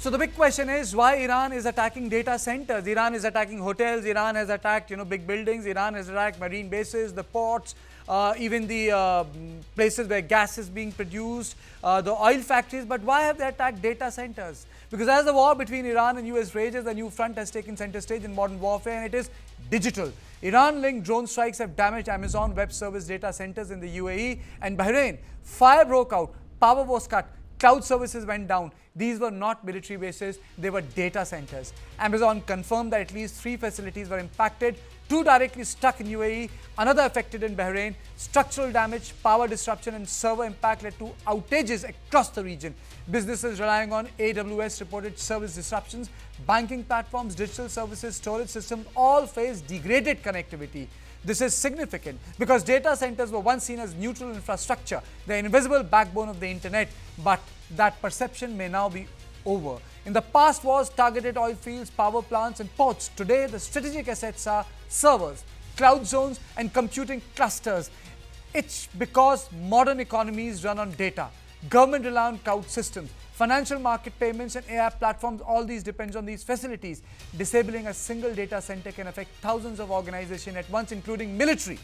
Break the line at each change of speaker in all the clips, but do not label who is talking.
So the big question is why Iran is attacking data centers. Iran is attacking hotels. Iran has attacked, big buildings. Iran has attacked marine bases, the ports, even the places where gas is being produced, the oil factories. But why have they attacked data centers? Because as the war between Iran and US rages, a new front has taken center stage in modern warfare, and it is digital. Iran-linked drone strikes have damaged Amazon Web Service data centers in the UAE and Bahrain. Fire broke out, power was cut, cloud services went down. These were not military bases, they were data centers. Amazon confirmed that at least 3 facilities were impacted, 2 directly stuck in UAE, another affected in Bahrain. Structural damage, power disruption and server impact led to outages across the region. Businesses relying on AWS reported service disruptions. Banking platforms, digital services, storage systems all faced degraded connectivity. This is significant because data centers were once seen as neutral infrastructure, the invisible backbone of the internet, but that perception may now be over. In the past wars targeted oil fields, power plants and ports. Today the strategic assets are servers, cloud zones and computing clusters. It's because modern economies run on data. Government rely on cloud systems. Financial market payments and AI platforms, all these depends on these facilities. Disabling a single data center can affect thousands of organizations at once, including military.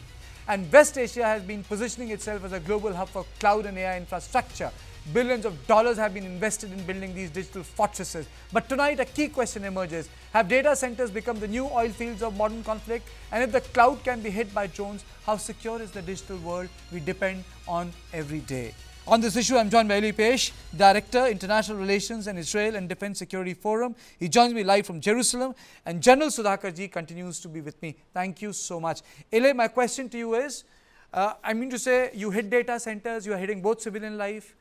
And West Asia has been positioning itself as a global hub for cloud and AI infrastructure. Billions of dollars have been invested in building these digital fortresses. But tonight a key question emerges. Have data centers become the new oil fields of modern conflict? And if the cloud can be hit by drones, how secure is the digital world we depend on every day? On this issue, I'm joined by Eli Peish, Director, International Relations and Israel and Defense Security Forum. He joins me live from Jerusalem, and General Sudhakar ji continues to be with me. Thank you so much. Eli, my question to you is, I mean to say, you hit data centers, you are hitting both civilian life,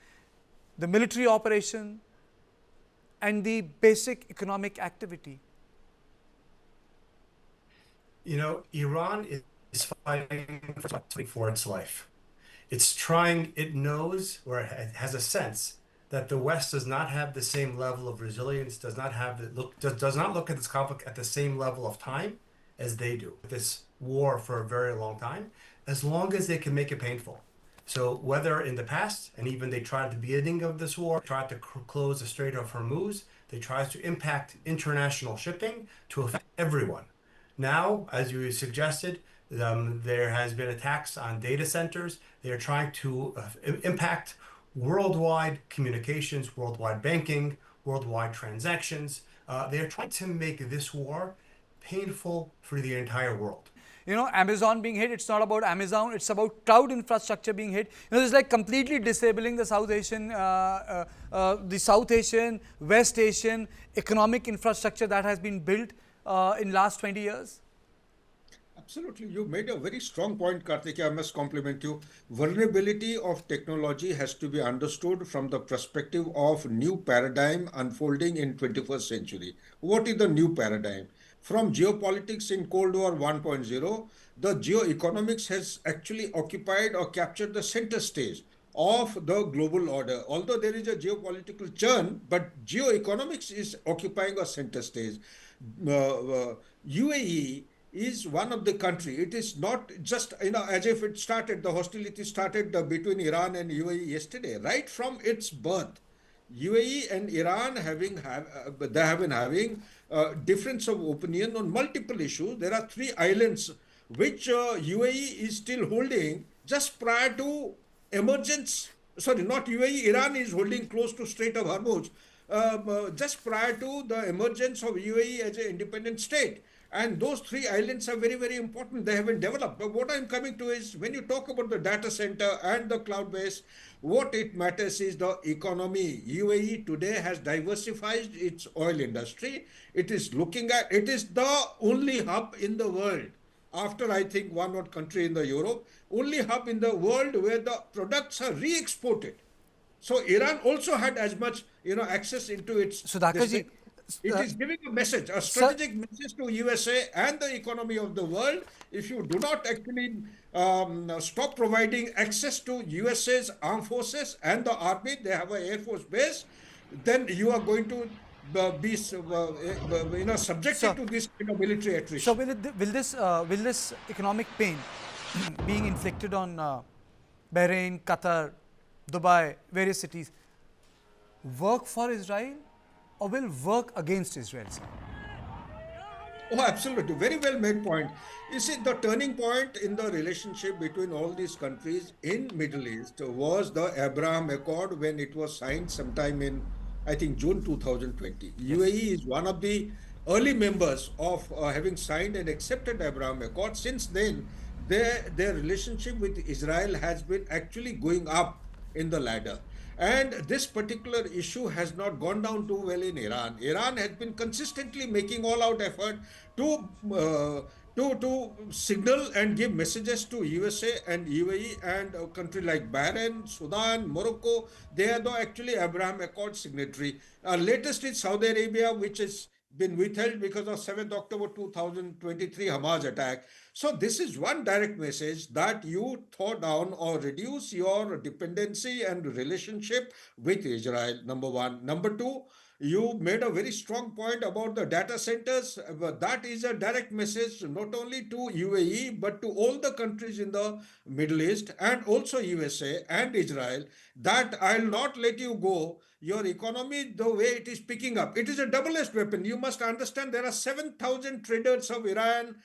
the military operation, and the basic economic activity.
You know, Iran is fighting for its life. It's trying, it knows, or it has a sense that the West does not have the same level of resilience, does not look at this conflict at the same level of time as they do. This war for a very long time, as long as they can make it painful. So whether in the past, and even they tried at the beginning of this war, tried to close the Strait of Hormuz, they tried to impact international shipping to affect everyone. Now, as you suggested, there has been attacks on data centers. They are trying to impact worldwide communications, worldwide banking, worldwide transactions. They are trying to make this war painful for the entire world.
You know, Amazon being hit, it's not about Amazon, it's about cloud infrastructure being hit. You know, it's like completely disabling the South Asian, West Asian economic infrastructure that has been built in last 20 years.
Absolutely. You made a very strong point, Karthik. I must compliment you. Vulnerability of technology has to be understood from the perspective of new paradigm unfolding in 21st century. What is the new paradigm? From geopolitics in Cold War 1.0, the geoeconomics has actually occupied or captured the center stage of the global order. Although there is a geopolitical churn, but geoeconomics is occupying a center stage. UAE is one of the country. It is not just, as if it started, the hostility started between Iran and UAE yesterday, right from its birth. UAE and Iran they have been having difference of opinion on multiple issues. There are 3 islands which UAE is still holding just prior to emergence. Sorry, not UAE, Iran is holding close to Strait of Hormuz just prior to the emergence of UAE as an independent state. And those 3 islands are very, very important. They haven't developed. But what I'm coming to is, when you talk about the data center and the cloud base, what it matters is the economy. UAE today has diversified its oil industry. It is the only hub in the world, after I think one odd country in the Europe, only hub in the world where the products are re-exported. So Iran also had as much, access into its...
Sudhakar,
it is giving a message, a strategic message to USA and the economy of the world. If you do not actually stop providing access to USA's armed forces and the army, they have an Air Force base, then you are going to be subjected to this military attrition.
So will this economic pain being inflicted on Bahrain, Qatar, Dubai, various cities, work for Israel? or will work against Israel, sir?
Oh, absolutely. Very well made point. You see, the turning point in the relationship between all these countries in Middle East was the Abraham Accord when it was signed sometime in, I think, June 2020.
Yes.
UAE is one of the early members of having signed and accepted Abraham Accord. Since then, their relationship with Israel has been actually going up in the ladder. And this particular issue has not gone down too well in Iran. Iran has been consistently making all-out effort to to signal and give messages to USA and UAE and a country like Bahrain, Sudan, Morocco. They are the actually Abraham Accord signatory. Latest is Saudi Arabia, which has been withheld because of 7th October 2023 Hamas attack. So this is one direct message that you thaw down or reduce your dependency and relationship with Israel, number one. Number two, you made a very strong point about the data centers. That is a direct message not only to UAE but to all the countries in the Middle East and also USA and Israel that I'll not let you go. Your economy, the way it is picking up, it is a double-edged weapon. You must understand there are 7,000 traders of Iran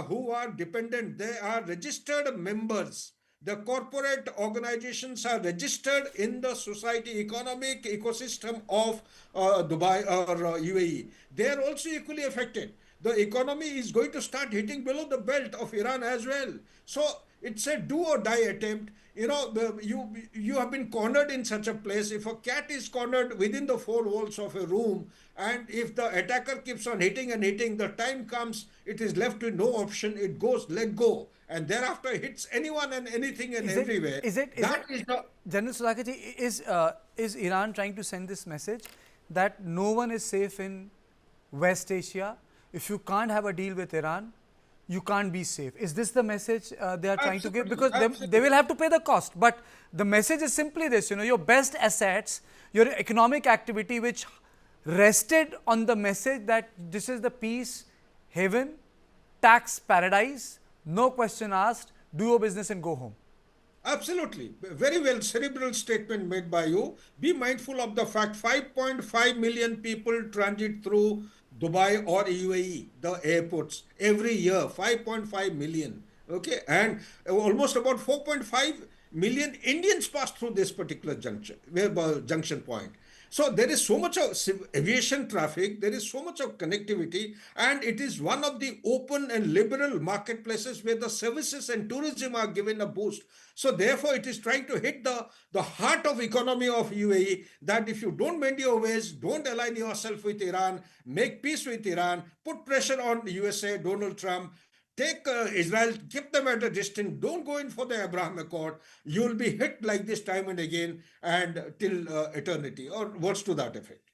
who are dependent. They are registered members. The corporate organizations are registered in the society economic ecosystem of Dubai or UAE. They are also equally affected. The economy is going to start hitting below the belt of Iran as well. So it's a do or die attempt. You know, you have been cornered in such a place. If a cat is cornered within the four walls of a room, and if the attacker keeps on hitting and hitting, the time comes, it is left with no option. It goes, let go, and thereafter hits anyone and anything and everywhere. That is the
General Sudhakarji, is Iran trying to send this message that no one is safe in West Asia? If you can't have a deal with Iran, you can't be safe. Is this the message they are trying to give? Because they will have to pay the cost. But the message is simply this, you know, your best assets, your economic activity which rested on the message that this is the peace haven, tax paradise, no question asked, do your business and go home.
Absolutely. Very well, cerebral statement made by you. Be mindful of the fact 5.5 million people transit through Dubai or UAE, the airports, every year. 5.5 million. Okay. And almost about 4.5 million Indians pass through this particular junction point. So there is so much of aviation traffic, there is so much of connectivity, and it is one of the open and liberal marketplaces where the services and tourism are given a boost. So therefore, it is trying to hit the heart of economy of UAE, that if you don't mend your ways, don't align yourself with Iran, make peace with Iran, put pressure on USA, Donald Trump, take Israel, keep them at a distance, don't go in for the Abraham Accord. You'll be hit like this time and again and till eternity, or words to that effect.